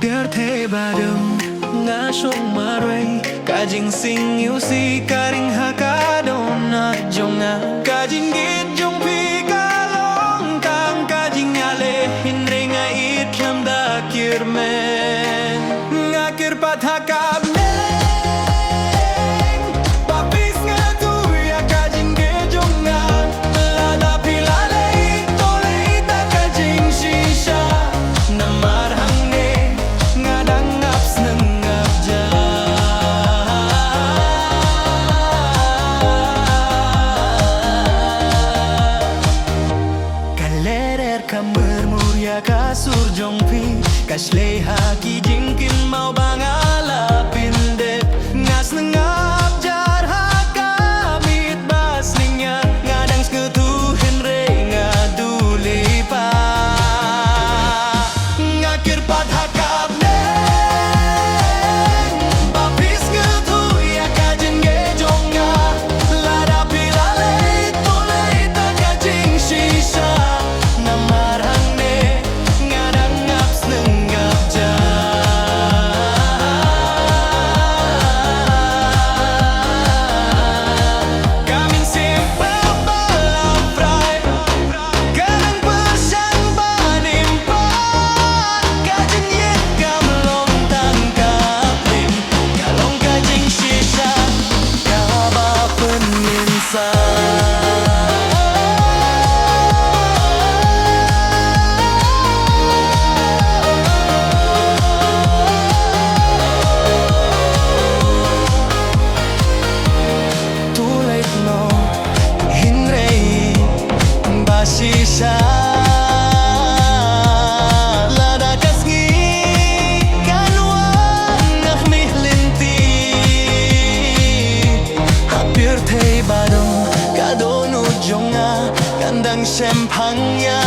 Biar thế ba đừng ngã xuống mà rơi cả jing sinh yêu si cả đình ha cả đâu na jong a cả jing git jong pi cả long tang cả jing ale hin ring a it lam da kirmen ngakir pathaka bermuria kasur jongpi kasleha ki jingkin mau bangalapin dep ngas nengap jar haka mit basninya ngadang sketuhin re ngaduli pa ngakir pat hakap neng bapis ngetu ya kajin ge jonga lada pilale tole ita kajing shisha sisa lada kasgi kanuan nak mihlinti hampir tei badong kadono jonga kandang sempangnya